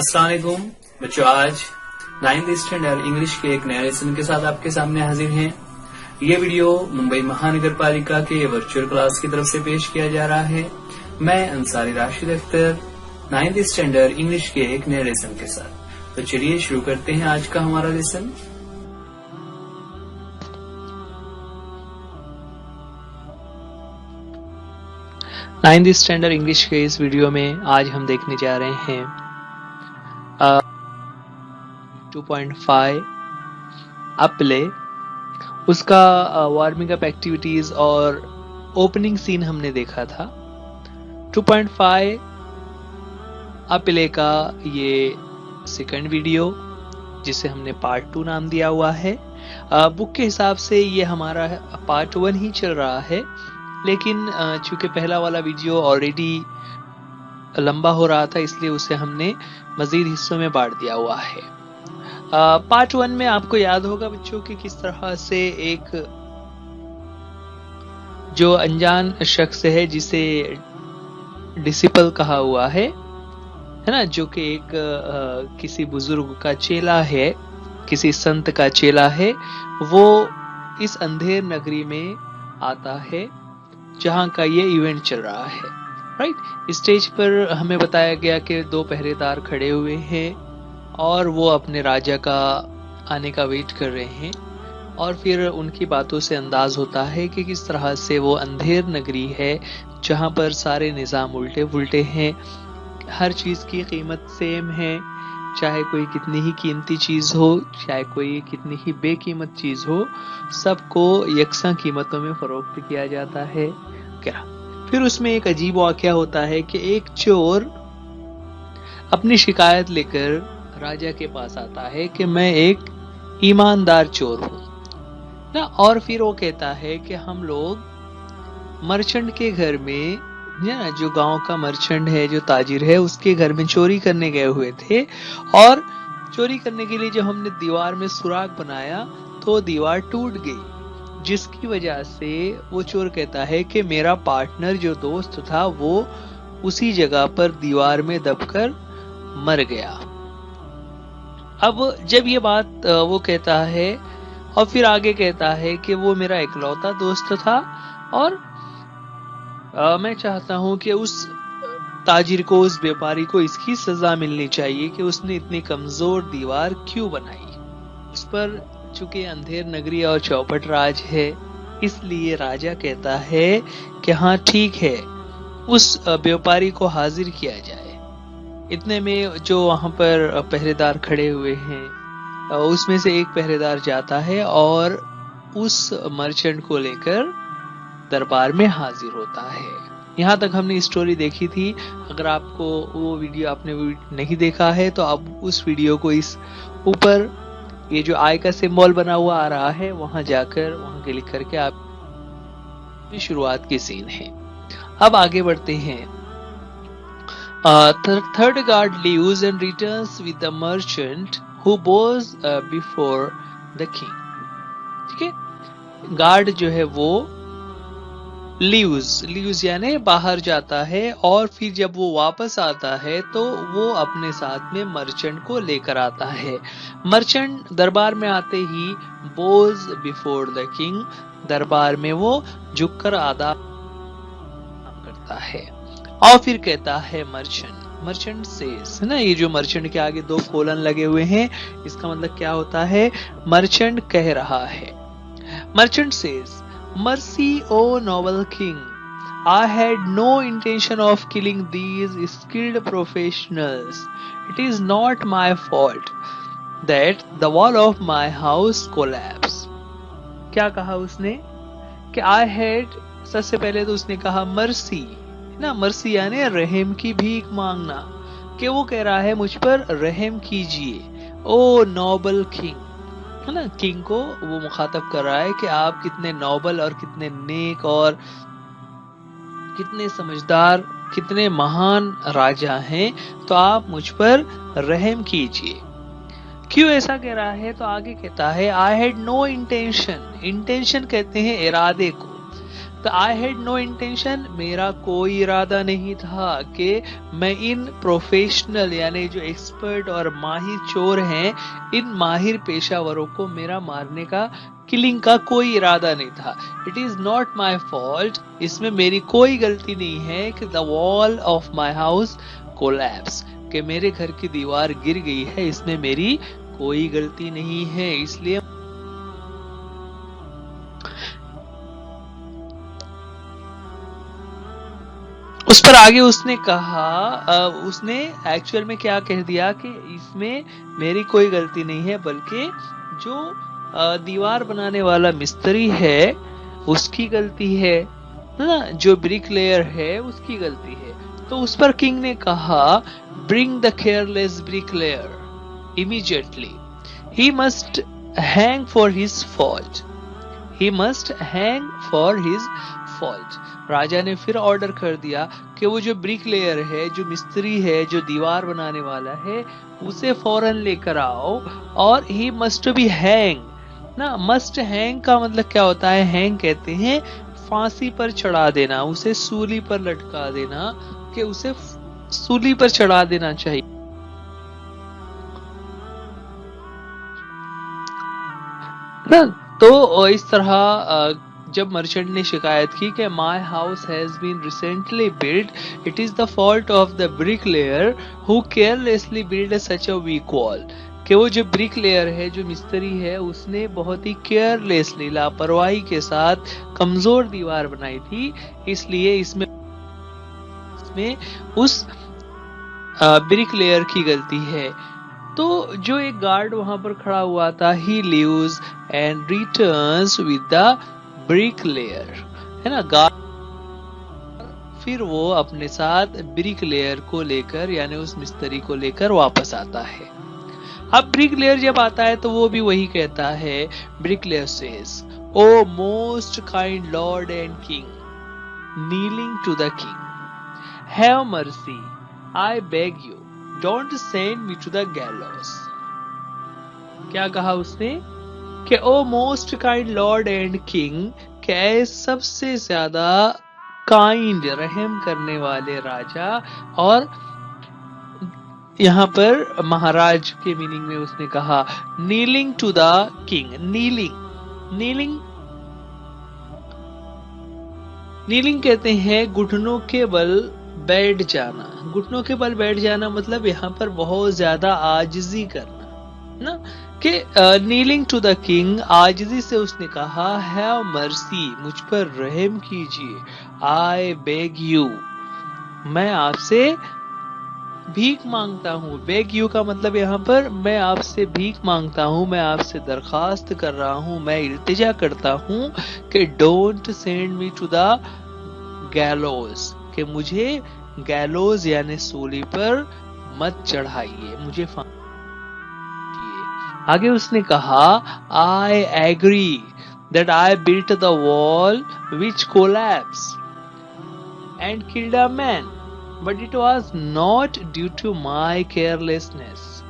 अस्सलाम वालेकुम बच्चों, आज 9th स्टैंडर्ड इंग्लिश के एक नए लेसन के साथ आपके सामने हाजिर हैं। ये वीडियो मुंबई महानगर पालिका के वर्चुअल क्लास की तरफ से पेश किया जा रहा है। मैं Ansari Rashid Akhtar 9th standard English के एक नए लेसन के साथ। तो चलिए शुरू करते हैं आज का हमारा लेसन। नाइन्थ स्टैंडर्ड इंग्लिश के इस वीडियो में आज हम देखने जा रहे हैं 2.5 अपले, उसका वार्मिंग अप एक्टिविटीज और ओपनिंग सीन हमने देखा था। 2.5 अपले का ये सेकंड वीडियो जिसे हमने पार्ट 2 नाम दिया हुआ है। बुक के हिसाब से ये हमारा पार्ट 1 ही चल रहा है, लेकिन चूंकि पहला वाला वीडियो ऑलरेडी लंबा हो रहा था इसलिए उसे हमने मजीद हिस्सों में बांट दिया हुआ है। पार्ट 1 में आपको याद होगा बच्चों कि किस तरह से एक जो अनजान शख्स है जिसे डिसिपल कहा हुआ है ना, जो कि एक किसी बुजुर्ग का चेला है, किसी संत का चेला है, वो इस अंधेर नगरी में आता है जहां का ये इवेंट चल रहा है। राइट, स्टेज पर हमें बताया गया कि 2 पहरेदार खड़े हुए हैं और वो अपने राजा का आने का वेट कर रहे हैं, और फिर उनकी बातों से अंदाज होता है कि किस तरह से वो अंधेर नगरी है जहां पर सारे निज़ाम उल्टे पुल्टे हैं, हर चीज की कीमत सेम है, चाहे कोई कितनी ही कीमती चीज हो, चाहे कोई कितनी ही बेकीमत चीज हो, सबको यकसा कीमतों में फरोख्त किया जाता है। क्या फिर उसमें एक अजीब वाकया होता है कि एक चोर अपनी शिकायत लेकर राजा के पास आता है कि मैं एक ईमानदार चोर हूं ना, और फिर वो कहता है कि हम लोग मर्चेंट के घर में ना, जो गांव का मर्चेंट है, जो ताजिर है, उसके घर में चोरी करने गए हुए थे, और चोरी करने के लिए जब हमने दीवार में सुराख बनाया तो दीवार टूट गई, जिसकी वजह से वो चोर कहता है कि मेरा पार्टनर जो दोस्त था वो उसी जगह पर दीवार में दबकर मर गया। अब जब ये बात वो कहता है और फिर आगे कहता है कि वो मेरा इकलौता दोस्त था और मैं चाहता हूं कि उस ताजिर को, उस व्यापारी को इसकी सजा मिलनी चाहिए कि उसने इतनी कमजोर दीवार क्यों बनाई। उस पर चूंकि अंधेर नगरी और चौपट राज है, इसलिए राजा कहता है कि हाँ ठीक है, उस व्यापारी को हाजिर किया जाए। इतने में जो वहां पर पहरेदार खड़े हुए हैं उसमें से एक पहरेदार जाता है और उस मर्चेंट को लेकर दरबार में हाजिर होता है। यहाँ तक हमने स्टोरी देखी थी। अगर आपको वो वीडियो आपने नहीं देखा है तो आप उस वीडियो को इस ऊपर ये जो आई का सिंबल बना हुआ आ रहा है वहां जाकर वहां क्लिक करके आप शुरुआत की सीन है। अब आगे बढ़ते हैं। Third guard leaves and returns with the merchant who Bhoj before the king. ठीक है, गार्ड जो है वो लीव्स यानी बाहर जाता है, और फिर जब वो वापस आता है तो वो अपने साथ में मर्चेंट को लेकर आता है। मर्चेंट दरबार में आते ही बोज बिफोर द किंग, दरबार में वो झुककर आदा करता है और फिर कहता है मर्चेंट सेज, है ना, ये जो मर्चेंट के आगे 2 कोलन लगे हुए हैं, इसका मतलब क्या होता है, मर्चेंट कह रहा है। Merchant says, Mercy, O noble king, I had no intention of killing these skilled professionals. It is not my fault that the wall of my house collapsed. क्या कहा उसने कि I had, सबसे पहले तो उसने कहा मर्सी ना, मर्सी यानी रहम की भीख मांगना, कि वो कह रहा है मुझ पर रहम कीजिए। ओ नोबल किंग, है ना, किंग को वो मुखातब कर रहा है कि आप कितने नोबल और कितने नेक और कितने समझदार, कितने महान राजा हैं, तो आप मुझ पर रहम कीजिए। क्यों ऐसा कह रहा है तो आगे कहता है I had no intention, intention कहते हैं इरादे को, तो आई हैड नो इंटेंशन, मेरा कोई इरादा नहीं था कि मैं इन प्रोफेशनल यानी जो एक्सपर्ट और माहिर चोर हैं, इन माहिर पेशावरों को मेरा मारने का, किलिंग का कोई इरादा नहीं था। It is not my fault, इसमें मेरी कोई गलती नहीं है कि the wall of my house collapse, कि मेरे घर की दीवार गिर गई है, इसमें मेरी कोई गलती नहीं है। इसलिए उस पर आगे उसने कहा, उसने एक्चुअल में क्या कह दिया कि इसमें मेरी कोई गलती नहीं है, बल्कि जो दीवार बनाने वाला मिस्त्री है उसकी गलती है ना, जो ब्रिक लेयर है उसकी गलती है। तो उस पर किंग ने कहा, bring the careless bricklayer immediately, he must hang for his fault, he must hang for his fault. राजा ने फिर ऑर्डर कर दिया कि वो जो ब्रिक लेयर है, जो मिस्त्री है, जो दीवार बनाने वाला है, उसे फौरन लेकर आओ, और ही मस्ट बी हैंग ना। मस्ट हैंग का मतलब क्या होता है? हैंग कहते हैं फांसी पर चढ़ा देना, उसे सूली पर लटका देना, कि उसे सूली पर चढ़ा देना चाहिए ना। तो इस तरह जब मर्चेंट ने शिकायत की कि my house has been recently build, it is the fault of the brick layer who carelessly build such a weak wall, कि वो जो ब्रिक लेयर है, जो मिस्त्री है, उसने बहुत ही केयरलेसली, लापरवाही के साथ कमजोर दीवार बनाई थी, इसलिए इसमें उस ब्रिक लेयर की गलती है। तो जो एक गार्ड वहां पर खड़ा हुआ था, he leaves and returns with the brick layer, है ना। गार्ड फिर वो अपने साथ ब्रिक लेयर को लेकर, यानी उस मिस्त्री को लेकर वापस आता है। अब ब्रिक लेयर जब आता है तो वो भी वही कहता है, bricklayer says, O most kind lord and king, kneeling to the king, have mercy, I beg you, don't send me to the gallows. क्या कहा उसने कि O most kind lord and king, क्या सबसे ज्यादा काइंड, रहम करने वाले राजा, और यहाँ पर महाराज के मीनिंग में उसने कहा kneeling to the king. Kneeling कहते हैं घुटनों के बल बैठ जाना। घुटनों के बल बैठ जाना मतलब यहाँ पर बहुत ज्यादा आजिजी करना ना, कि नीलिंग टू द किंग, आजिजी से उसने कहा, हैव मर्सी, मुझ पर रहम कीजिए, आई बेग यू, मैं आपसे भीख मांगता हूँ। बेग यू का मतलब यहाँ पर मैं आपसे भीख मांगता हूँ, मैं आपसे दरखास्त कर रहा हूँ, मैं इल्तिजा करता हूँ कि don't send me to the gallows, कि मुझे गैलोज यानी सूली पर मत चढ़ाइए, मुझे आगे उसने कहा, I agree that I built the wall which collapse and killed a man, but it was not due to my carelessness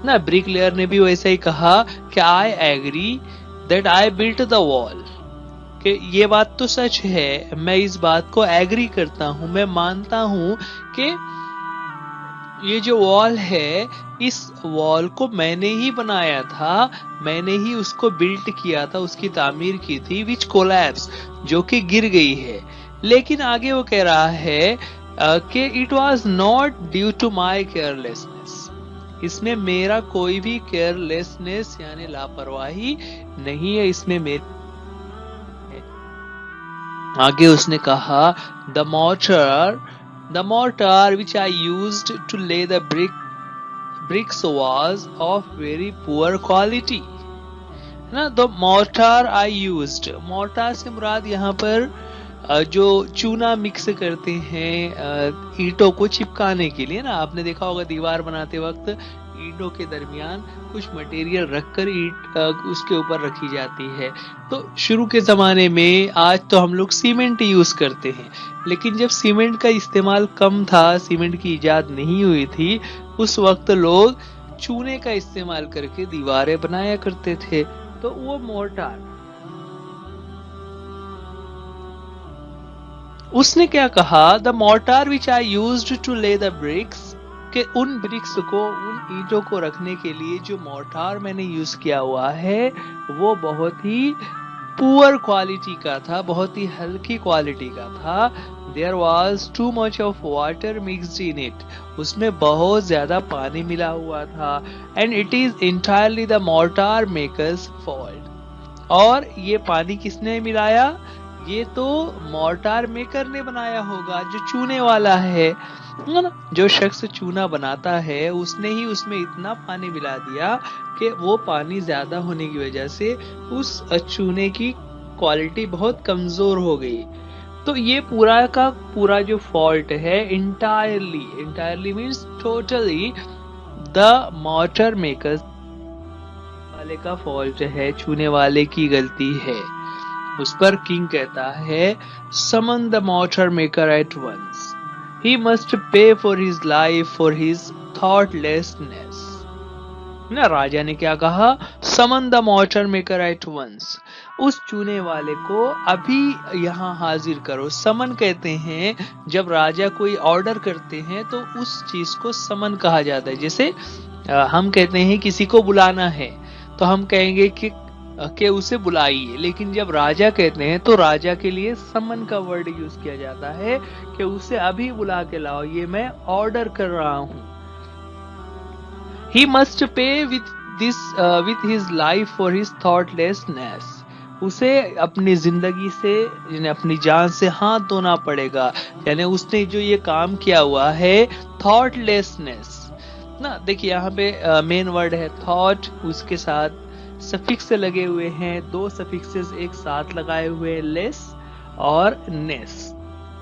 ना। ब्रिक लेयर ने भी वैसा ही कहा कि I agree that I built the wall, कि ये बात तो सच है, मैं इस बात को एग्री करता हूं, मैं मानता हूं कि ये जो वॉल है, इस वॉल को मैंने ही बनाया था, मैंने ही उसको बिल्ट किया था, उसकी तामीर की थी, विच कोलैप्स, जो कि गिर गई है। लेकिन आगे वो कह रहा है कि it was not due to my carelessness, इसमें मेरा कोई भी केयरलेसनेस यानी लापरवाही नहीं है, इसमें मेरी। आगे उसने कहा, the mortar which I used to lay the bricks was of very poor quality, है ना। The mortar I used, mortar से मुराद यहाँ पर जो चूना मिक्स करते हैं ईंटों को चिपकाने के लिए ना। आपने देखा होगा दीवार बनाते वक्त ईंटों के दरमियान कुछ मटेरियल रखकर ईंट उसके ऊपर रखी जाती है। तो शुरू के जमाने में, आज तो हम लोग सीमेंट यूज करते हैं, लेकिन जब सीमेंट का इस्तेमाल कम था, सीमेंट की इजाद नहीं हुई थी, उस वक्त लोग चूने का इस्तेमाल करके दीवारें बनाया करते थे। तो वो मोर्टार उसने क्या कहा, the mortar which I used to lay the bricks, कि उन ब्रिक्स को, उन ईंटों को रखने के लिए जो मोर्टार मैंने यूज किया हुआ है वो बहुत ही पुअर क्वालिटी का था, बहुत ही हल्की क्वालिटी का था। There was too much of water mixed in it, उसमें बहुत ज्यादा पानी मिला हुआ था। And it is entirely the mortar maker's fault, और ये पानी किसने मिलाया, ये तो मोर्टार मेकर ने बनाया होगा, जो चूने वाला है ना, जो शख्स चूना बनाता है उसने ही उसमें इतना पानी मिला दिया कि वो पानी ज्यादा होने की वजह से उस चूने की क्वालिटी बहुत कमजोर हो गई। तो ये पूरा का पूरा जो फॉल्ट है, entirely means totally the mortar maker वाले का फॉल्ट है, चूने वाले की गलती है। उस पर किंग कहता है, summon the mortar maker at once, he must pay for his life for his thoughtlessness। ना राजा ने क्या कहा, summon the mortar maker at once, उस चूने वाले को अभी यहाँ हाजिर करो। समन कहते हैं जब राजा कोई ऑर्डर करते हैं तो उस चीज को समन कहा जाता है। जैसे हम कहते हैं किसी को बुलाना है तो हम कहेंगे कि उसे बुलाइए, लेकिन जब राजा कहते हैं तो राजा के लिए समन का वर्ड यूज किया जाता है कि उसे अभी बुला के लाओ, ये मैं ऑर्डर कर रहा हूं। He must pay with his life for his thoughtlessness, उसे अपनी जिंदगी से, यानी अपनी जान से हाथ धोना पड़ेगा। यानी उसने जो ये काम किया हुआ है थॉटलेसनेस ना, देखिए यहाँ पे मेन वर्ड है थॉट, उसके साथ सफिक्स लगे हुए हैं, दो सफिक्सेस एक साथ लगाए हुए, लेस और नेस।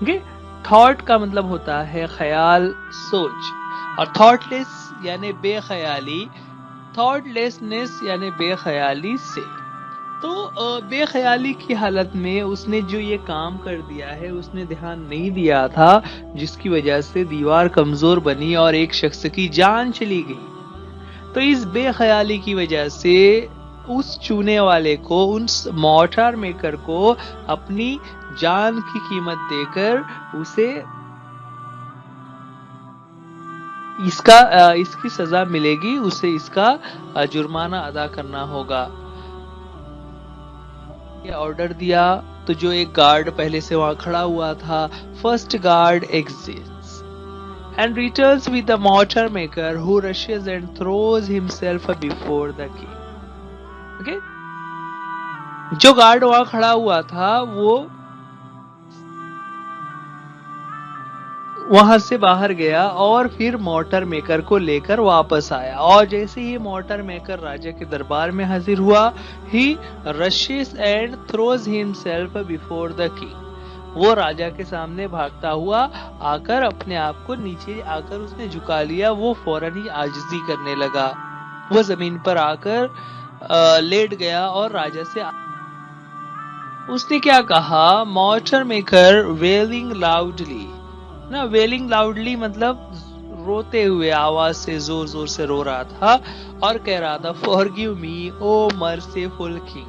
ओके, थॉट का मतलब होता है ख्याल, सोच, और थॉटलेस यानी बेख्याली, थॉटलेसनेस यानी बेख्याली से। तो बेख्याली की हालत में उसने जो ये काम कर दिया है, उसने ध्यान नहीं दिया था, जिसकी वजह से दीवार कमजोर बनी और एक शख्स की जान चली गई। तो इस बेख्याली की वजह से उस चूने वाले को, उस मोर्टार मेकर को अपनी जान की कीमत देकर उसे इसकी सजा मिलेगी, उसे इसका जुर्माना अदा करना होगा। ये ऑर्डर दिया तो जो एक गार्ड पहले से वहां खड़ा हुआ था, first guard exits and returns with the mortar maker who rushes and throws himself before the king। Okay, जो गार्ड वहां खड़ा हुआ था वो वहां से बाहर गया और फिर मोर्टार मेकर को लेकर वापस आया, और जैसे ही मोर्टार मेकर राजा के दरबार में हाजिर हुआ, he rushes and throws himself before the king, वो राजा के सामने भागता हुआ आकर अपने आप को नीचे आकर उसने झुका लिया। वो फौरन ही आजिजी करने लगा, वो जमीन पर आकर लेट गया और राजा से उसने क्या कहा, मोर्टार मेकर वेलिंग लाउडली ना, वेलिंग लाउडली मतलब रोते हुए, आवाज से जोर जोर से रो रहा था और कह रहा था, फॉरगिव मी ओ मर्सीफुल किंग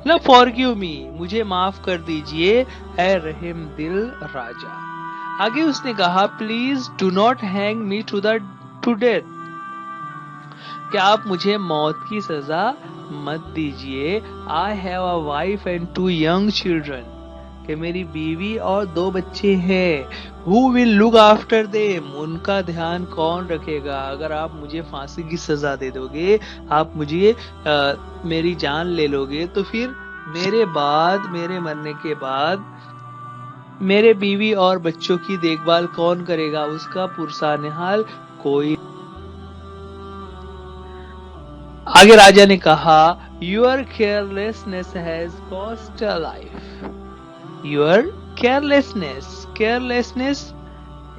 ना, फॉरगिव मी, मुझे माफ कर दीजिए ऐ रहम दिल राजा। आगे उसने कहा, please do not hang me to death, क्या आप मुझे मौत की सजा मत दीजिए। I have a wife and 2 young children, कि मेरी बीवी और 2 बच्चे हैं। Who will look after them, उनका ध्यान कौन रखेगा। अगर आप मुझे फांसी की सजा दे दोगे, आप मुझे मेरी जान ले लोगे, तो फिर मेरे मरने के बाद मेरे बीवी और बच्चों की देखभाल कौन करेगा, उसका पुरसानेहाल कोई। आगे राजा ने कहा, your carelessness has cost a life, your carelessness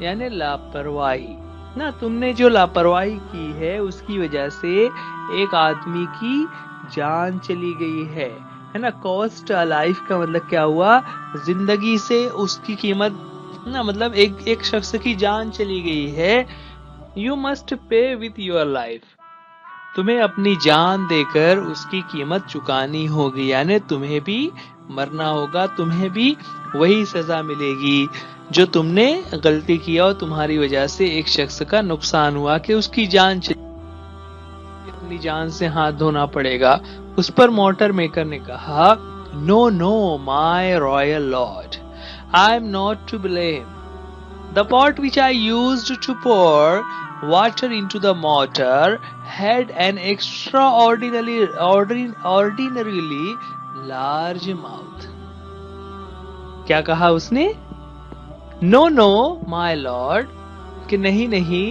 यानी लापरवाही ना, तुमने जो लापरवाही की है उसकी वजह से एक आदमी की जान चली गई है ना। कॉस्ट अ लाइफ का मतलब क्या हुआ, जिंदगी से उसकी कीमत ना, मतलब एक शख्स की जान चली गई है। You must pay with your life, तुम्हें अपनी जान देकर उसकी कीमत चुकानी होगी, यानी तुम्हें भी मरना होगा, तुम्हें भी वही सजा मिलेगी जो तुमने गलती किया और तुम्हारी वजह से एक शख्स का नुकसान हुआ कि उसकी जान अपनी जान से हाथ धोना पड़ेगा। उस पर मोटर मेकर ने कहा, no no my royal lord, I am not to blame. The pot which I used to pour water into the mortar had an ordinarily large mouth. क्या कहा उसने? No, no, my lord, कि नहीं नहीं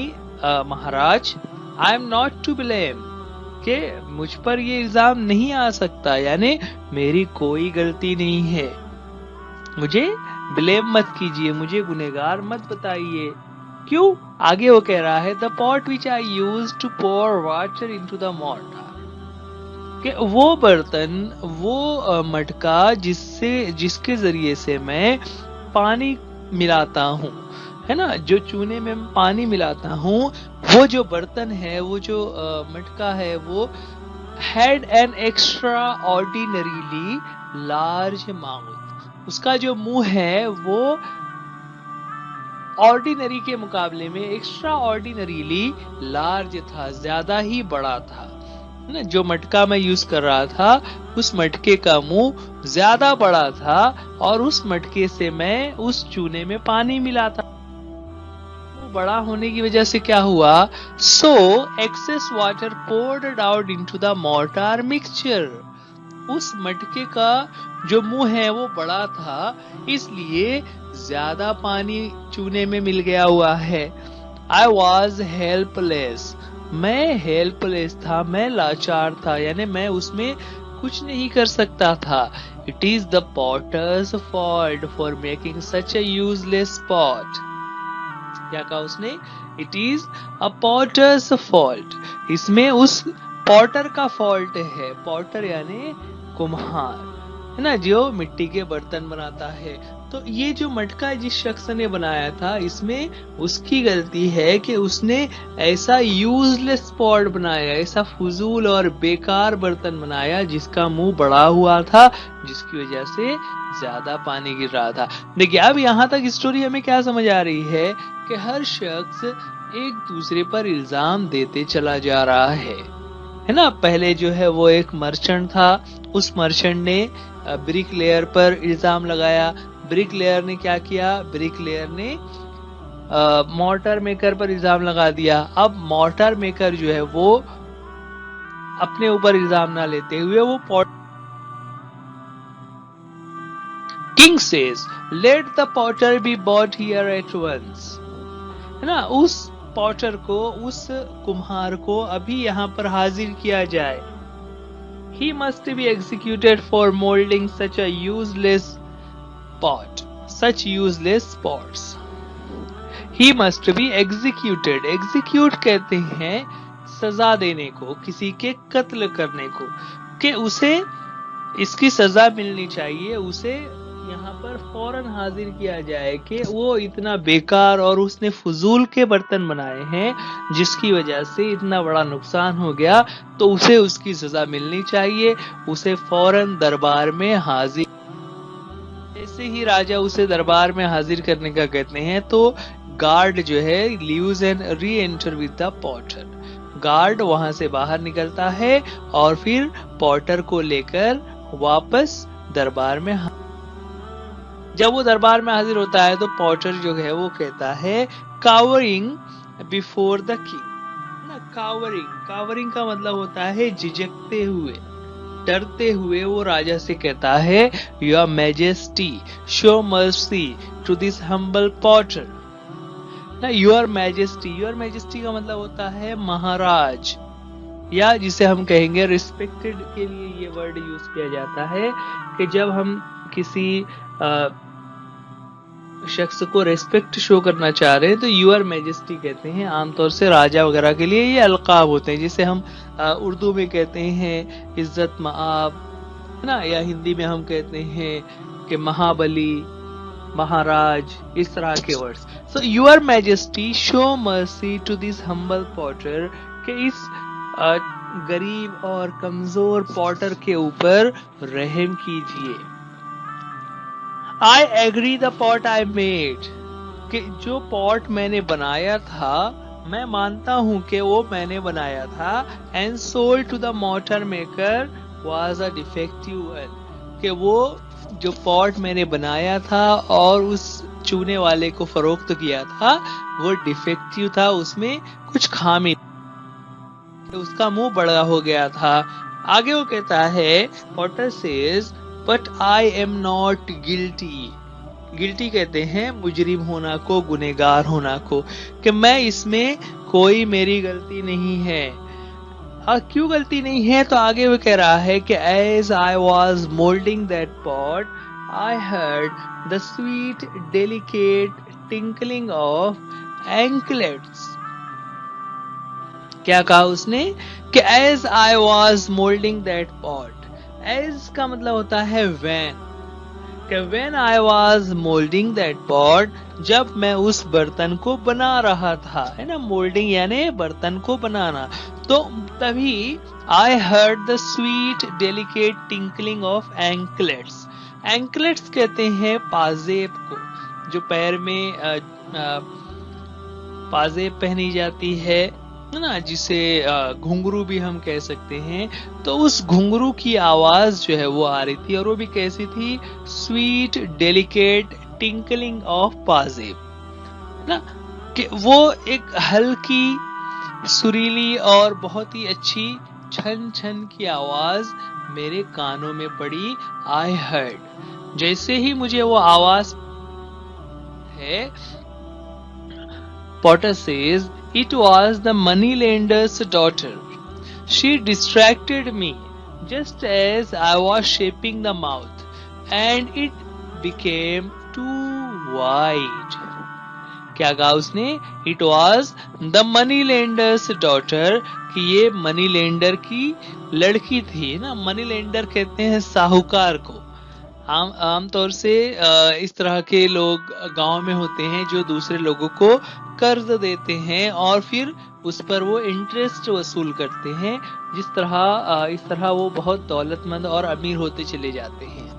महाराज, I am not to blame, कि मुझ पर ये इल्जाम नहीं आ सकता, यानी मेरी कोई गलती नहीं है, मुझे ब्लेम मत कीजिए, मुझे गुनहगार मत बताइए। क्यों? आगे वो कह रहा है, the pot which I use to pour water into the mortar, कि वो बर्तन, वो मटका जिसके जरिए से मैं पानी मिलाता हूँ, है ना, जो चूने में पानी मिलाता हूँ, वो जो बर्तन है, वो जो मटका है, वो had an extra ordinarily large mouth, उसका जो मुंह है वो ऑर्डिनरी के मुकाबले में एक्स्ट्रा ऑर्डिनरीली लार्ज था, ज्यादा ही बड़ा था ना। जो मटका मैं यूज कर रहा था, उस मटके का मुंह ज्यादा बड़ा था और उस मटके से मैं उस चूने में पानी मिलाता। बड़ा होने की वजह से क्या हुआ? So excess water poured out into the mortar mixture, उस मटके का जो मुंह है वो बड़ा था, इसलिए ज्यादा पानी चूने में मिल गया हुआ है। आई वॉज हेल्पलेस, मैं हेल्पलेस था, मैं लाचार था, यानी मैं उसमें कुछ नहीं कर सकता था। It is the potter's fault for making such a useless pot. क्या कहा उसने? It is a potter's fault, इसमें उस पॉटर का फॉल्ट है। पॉटर यानी कुम्हार, है ना, जो मिट्टी के बर्तन बनाता है। तो ये जो मटका जिस शख्स ने बनाया था, इसमें उसकी गलती है कि उसने ऐसा यूजलेस पॉट बनाया, ऐसा फजूल और बेकार बर्तन बनाया जिसका मुंह बड़ा हुआ था, जिसकी वजह से ज्यादा पानी गिर रहा था। देखिए, अब यहाँ तक स्टोरी हमें क्या समझ आ रही है कि हर शख्स एक दूसरे पर इल्जाम देते चला जा रहा है ना। पहले जो है वो एक मर्चेंट था, उस मर्चेंट ने ब्रिक लेयर पर इल्जाम लगाया। ब्रिक लेयर ने क्या किया? ब्रिक लेयर ने मोर्टार मेकर पर इल्जाम लगा दिया। अब मोर्टार मेकर जो है वो अपने ऊपर इल्जाम ना लेते हुए वो king says let the potter be brought here at once, है ना, उस पॉटर को, उस कुम्हार को अभी यहाँ पर हाजिर किया जाए। He must be executed for molding such a useless pot, such useless pots. He must be executed. Execute कहते हैं सजा देने को, किसी के कत्ल करने को, कि उसे इसकी सजा मिलनी चाहिए, उसे यहाँ पर फौरन हाजिर किया जाए कि वो इतना बेकार और उसने फजूल के बर्तन बनाए हैं जिसकी वजह से इतना बड़ा नुकसान हो गया, तो उसे उसकी सजा मिलनी चाहिए, उसे फौरन दरबार में हाजिर। ऐसे ही राजा उसे दरबार में हाजिर करने का कहते हैं तो गार्ड जो है leaves and re enter with the Potter, guard वहां से बाहर निकलता है और फिर पॉटर को लेकर वापस दरबार में। जब वो दरबार में हाजिर होता है तो पॉटर जो है वो कहता है कावरिंग बिफोर द किंग ना। कावरिंग, कावरिंग का मतलब होता है झिझकते हुए, डरते हुए। वो राजा से कहता है your majesty show mercy to this humble potter ना। योर मैजेस्टी, योर मैजेस्टी का मतलब होता है महाराज, या जिसे हम कहेंगे रिस्पेक्टेड के लिए ये वर्ड यूज किया जाता है कि जब हम किसी शख्स को रेस्पेक्ट शो करना चाह रहे हैं तो यूर मैजेस्टी कहते हैं। आमतौर से राजा वगैरह के लिए ये अलकाब होते हैं, जिसे हम उर्दू में कहते हैं इज्जत मआब, है ना, या हिंदी में हम कहते हैं कि महाबली, महाराज, इस तरह के words. So your majesty show mercy to this humble potter, कि इस गरीब और कमजोर पॉटर के ऊपर रहम कीजिए। I agree the pot I made, कि जो पॉट मैंने बनाया था मैं मानता हूं कि वो मैंने बनाया था। And sold to the mortar maker was a defective one, कि वो जो पॉट मैंने बनाया था और उस चूने वाले को फरोख्त किया था वो डिफेक्टिव था, उसमें कुछ खामी, उसका मुंह बड़ा हो गया था। आगे वो कहता है, Potter says but I am not guilty. Guilty कहते हैं मुजरिम होना को, गुनहगार होना को, कि मैं इसमें कोई मेरी गलती नहीं है। क्यों गलती नहीं है? तो आगे वो कह रहा है कि as I was moulding that pot I heard the sweet delicate tinkling of anklets. क्या कहा उसने कि as I was moulding that pot. As का मतलब होता है व्हेन, कि when I was moulding that pot, जब मैं उस बर्तन को बना रहा था, है ना, मोल्डिंग यानी बर्तन को बनाना, तो तभी आई heard the sweet delicate tinkling of anklets. Anklets कहते हैं पाजेब को, जो पैर में पाजेब पहनी जाती है ना, जिसे घुंघरू भी हम कह सकते हैं। तो उस घुंघरू की आवाज जो है वो आ रही थी, और वो भी कैसी थी? स्वीट डेलिकेट टिंकलिंग ऑफ पाजेब ना, कि वो एक हल्की सुरीली और बहुत ही अच्छी छन छन की आवाज मेरे कानों में पड़ी। आई हर्ड, जैसे ही मुझे वो आवाज है, Potter says, it was the moneylender's daughter. She distracted me just as I was shaping the mouth, and it became too wide. क्या कहा उसने? It was the moneylender's daughter, कि ये मनी लेंडर की लड़की थी ना। मनी लेंडर कहते हैं साहूकार को। आमतौर से इस तरह के लोग गांव में होते हैं जो दूसरे लोगों को कर्ज देते हैं और फिर उस पर वो इंटरेस्ट वसूल करते हैं। इस तरह वो बहुत दौलतमंद और अमीर होते चले जाते हैं।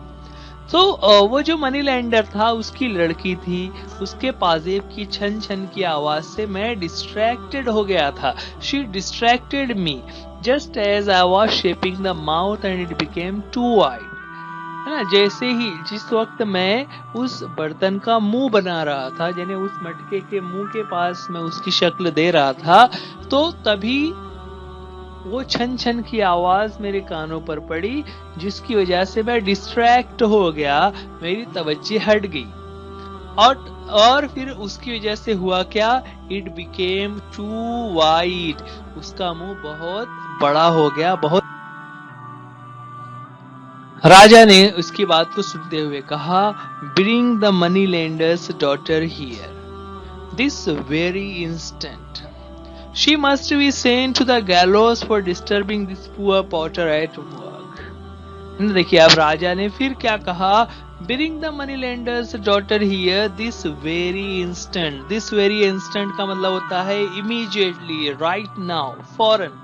तो वो जो मनी लैंडर था उसकी लड़की थी, उसके पाजेब की छन छन की आवाज से मैं डिस्ट्रैक्टेड हो गया था। She distracted me just as I was shaping the mouth and it became too wide, है ना। जैसे ही जिस वक्त मैं उस बर्तन का मुंह बना रहा था, यानी उस मटके के मुंह के पास मैं उसकी शक्ल दे रहा था, तो तभी वो छन छन की आवाज मेरे कानों पर पड़ी, जिसकी वजह से मैं डिस्ट्रैक्ट हो गया, मेरी तवज्जो हट गई। और फिर उसकी वजह से हुआ क्या? इट बिकेम टू वाइड, उसका मुंह बहुत बड़ा हो गया, बहुत। राजा ने उसकी बात को सुनते हुए कहा, bring the money lender's daughter here this very instant, she must be sent to the gallows for disturbing this poor potter at work. देखिए अब राजा ने फिर क्या कहा, bring the money lender's daughter here this very instant. This very instant का मतलब होता है इमीडिएटली, राइट नाउ, फौरन,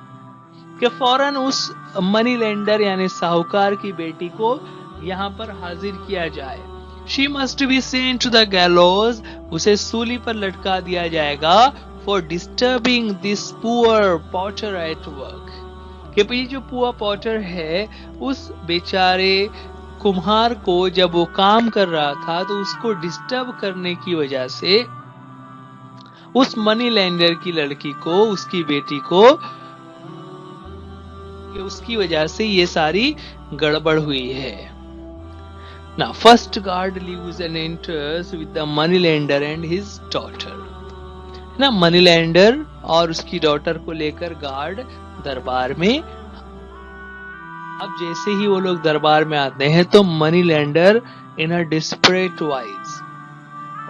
कि फौरन उस मनी लेंडर यानी साहूकार की बेटी को यहाँ पर हाजिर किया जाए। She must be sent to the gallows, उसे सूली पर लटका दिया जाएगा, for disturbing this poor potter at work, कि भाई जो पुअर पॉटर है उस बेचारे कुम्हार को जब वो काम कर रहा था तो उसको डिस्टर्ब करने की वजह से उस मनी लेंडर की लड़की को, उसकी बेटी को, उसकी वजह से ये सारी गड़बड़ हुई है ना। First guard leaves and enters with the money lender and his daughter, ना। मनी लेंडर और उसकी डॉटर को लेकर गार्ड दरबार में। अब जैसे ही वो लोग दरबार में आते हैं तो money lender in a desperate voice,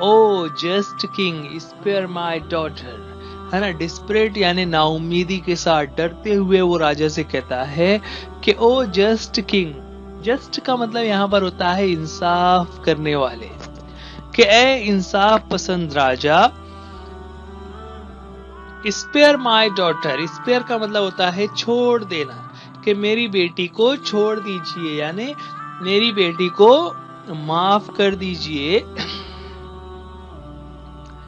o just king spare my daughter, है ना। डिस्परेट यानी नाउमीदी के साथ डरते हुए वो राजा से कहता है कि ओ जस्ट किंग। जस्ट का मतलब यहाँ पर होता है इंसाफ करने वाले, कि ए इंसाफ पसंद राजा, स्पेयर माई डॉटर, स्पेयर का मतलब होता है छोड़ देना, कि मेरी बेटी को छोड़ दीजिए, यानी मेरी बेटी को माफ कर दीजिए।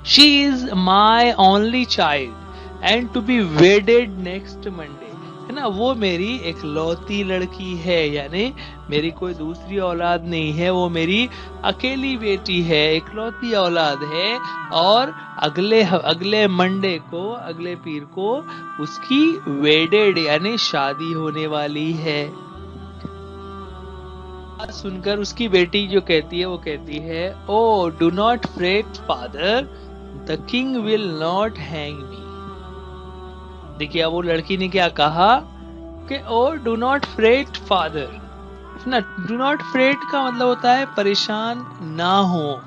She is my only child and to be wedded next Monday, है ना, वो मेरी इकलौती लड़की है, यानी मेरी कोई दूसरी औलाद नहीं है, वो मेरी अकेली बेटी है, इकलौती औलाद है, और अगले मंडे को, अगले पीर को उसकी वेडेड यानी शादी होने वाली है। सुनकर उसकी बेटी जो कहती है वो कहती है, O do not fret father, the king will not hang me. देखिए अब वो लड़की ने क्या कहा कि O do not fret father, ना, डू नॉट फ्रेट का मतलब होता है परेशान ना हो,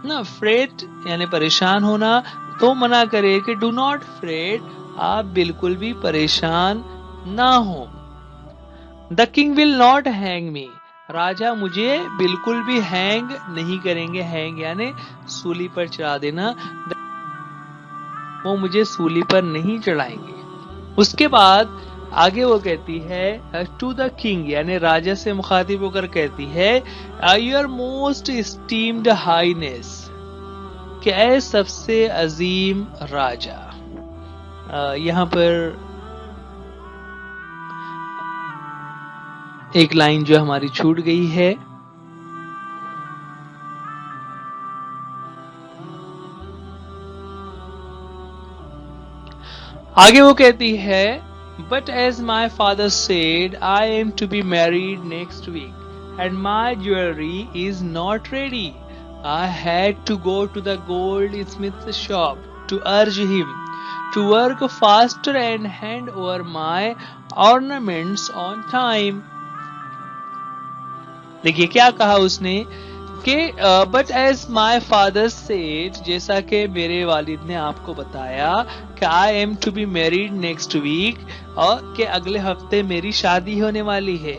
ना, फ्रेट यानी परेशान होना, तो मना करे कि डू नॉट फ्रेट, आप बिल्कुल भी परेशान ना हो। The king will not hang me, राजा मुझे बिल्कुल भी हैंग नहीं करेंगे, हैंग यानी सूली पर चढ़ा देना, वो मुझे सूली पर नहीं चढ़ाएंगे। उसके बाद आगे वो कहती है टू द किंग, यानी राजा से मुखातिब होकर कहती है, योर मोस्ट एस्टीम्ड हाईनेस, कि ऐ सबसे अजीम राजा। यहाँ पर एक लाइन जो हमारी छूट गई है, आगे वो कहती है, but as my father said I am to be married next week and my jewellery is not ready, I had to go to the gold smith shop to urge him to work faster and hand over my ornaments on time. देखिए क्या कहा उसने कि but as my father said, जैसा कि मेरे वालिद ने आपको बताया कि I am to be married next week, और कि अगले हफ्ते मेरी शादी होने वाली है,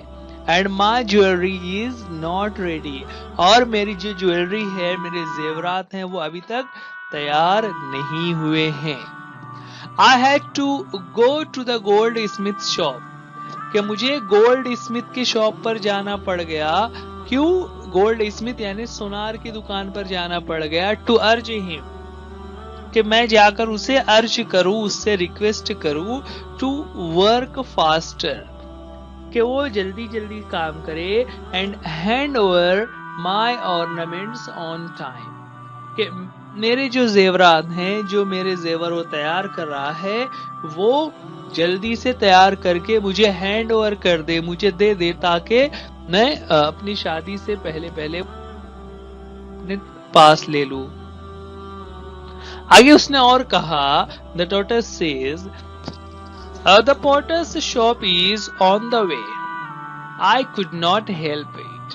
and my jewellery is not ready, और मेरी जो ज्वेलरी है, मेरे जेवरात हैं, वो अभी तक तैयार नहीं हुए हैं। I had to go to the gold smith shop, कि मुझे गोल्ड स्मिथ की शॉप पर जाना पड़ गया। क्यों? गोल्ड स्मिथ यानी सोनार की दुकान पर जाना पड़ गया। टू अर्ज हिम, कि मैं जाकर उसे अर्ज करूं, उससे रिक्वेस्ट करूं, टू वर्क फास्टर, कि वो जल्दी जल्दी काम करे, and hand over my ornaments on time, कि मेरे जो जेवरात हैं, जो मेरे जेवर वो तैयार कर रहा है, वो जल्दी से तैयार करके मुझे हैंड ओवर कर दे, मुझे दे दे, ताकि मैं अपनी शादी से पहले पहले पास ले लूं। आगे उसने और कहा, the daughter says the potter's shop is on the way, I could not help it.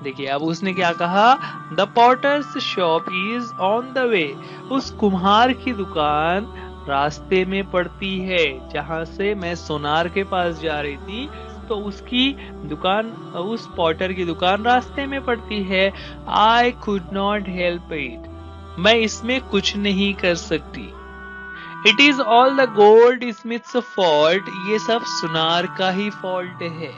देखिए अब उसने क्या कहा, the potter's shop is on the way, उस कुम्हार की दुकान रास्ते में पड़ती है, जहां से मैं सोनार के पास जा रही थी, तो उसकी दुकान, उस पॉटर की दुकान रास्ते में पड़ती है। आई कुड नॉट हेल्प इट, मैं इसमें कुछ नहीं कर सकती। It is all the gold Smiths fault, ये सब सुनार का ही फॉल्ट है।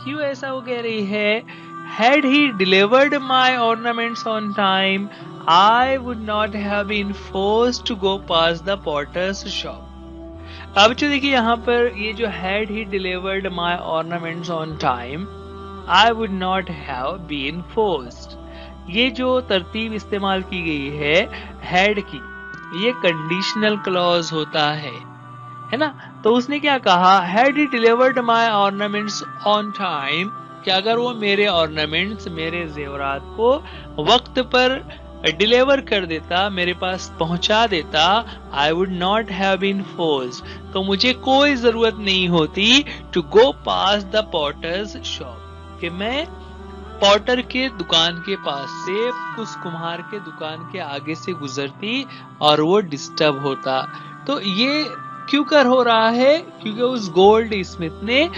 क्यों ऐसा वो कह रही है? Had he delivered my ornaments on time, I would not have been forced to go past the potter's shop. अब जो देखिए यहाँ पर ये जो had he delivered my ornaments on time, I would not have been forced, ये जो तरतीब इस्तेमाल की गई है had की, ये कंडीशनल क्लॉज होता है ना। तो उसने क्या कहा, had he delivered my ornaments on time, कि अगर वो मेरे ऑर्नामेंट्स, मेरे जेवरात को वक्त पर डिलीवर कर देता, मेरे पास पहुंचा देता, I would not have been forced, तो मुझे कोई जरूरत नहीं होती to go past the potter's shop, कि मैं पॉटर के दुकान के पास से, उस कुम्हार के दुकान के आगे से गुजरती और वो डिस्टर्ब होता। तो ये क्यों कर हो रहा है? क्योंकि उस गोल्ड स्मिथ ने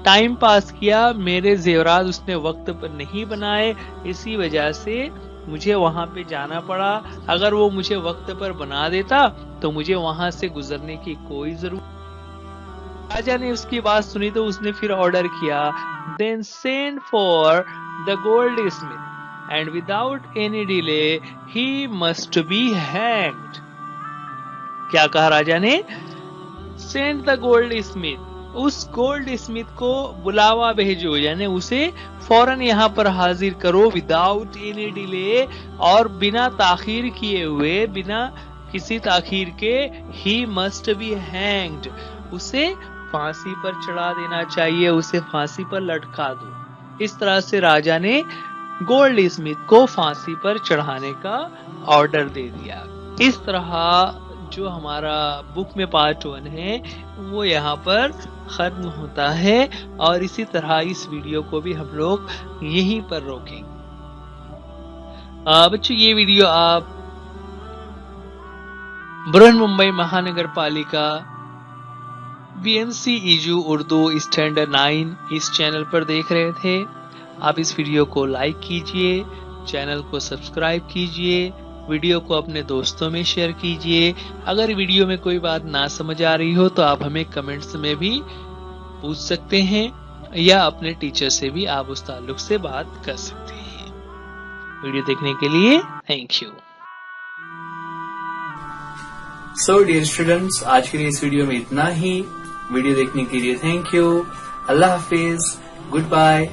टाइम पास किया, मेरे जेवरात उसने वक्त पर नहीं बनाए, इसी वजह से मुझे वहां पे जाना पड़ा। अगर वो मुझे वक्त पर बना देता तो मुझे वहां से गुजरने की कोई जरूरत। राजा ने उसकी बात सुनी तो उसने फिर ऑर्डर किया, then send for the gold smith and without any delay he must be hanged. क्या कहा राजा ने? सेंड द गोल्ड स्मिथ, उस गोल्ड स्मिथ को बुलावा भेजो, यानी उसे फौरन यहाँ पर हाजिर करो, विदाउट एनी डिले, और बिना ताखीर किए हुए, बिना किसी ताखीर के, ही मस्ट बी हैंग्ड, उसे फांसी पर चढ़ा देना चाहिए, उसे फांसी पर लटका दो। इस तरह से राजा ने गोल्ड स्मिथ को फांसी पर चढ़ाने का ऑर्डर दे दिया। इस तरह जो हमारा बुक में पार्ट 1 है वो यहाँ पर खत्म होता है, और इसी तरह इस वीडियो को भी हम लोग यहीं पर रोकेंगे। बच्चों, ये वीडियो आप बृहन्मुंबई महानगर पालिका BNC EJU उर्दू स्टैंडर्ड 9 इस चैनल पर देख रहे थे। आप इस वीडियो को लाइक कीजिए, चैनल को सब्सक्राइब कीजिए, वीडियो को अपने दोस्तों में शेयर कीजिए। अगर वीडियो में कोई बात ना समझ आ रही हो तो आप हमें कमेंट्स में भी पूछ सकते हैं, या अपने टीचर से भी आप उस ताल्लुक से बात कर सकते हैं। वीडियो देखने के लिए thank you. So dear students, आज के लिए इस वीडियो में इतना ही। वीडियो देखने के लिए थैंक यू। अल्लाह हाफिज, गुड बाय।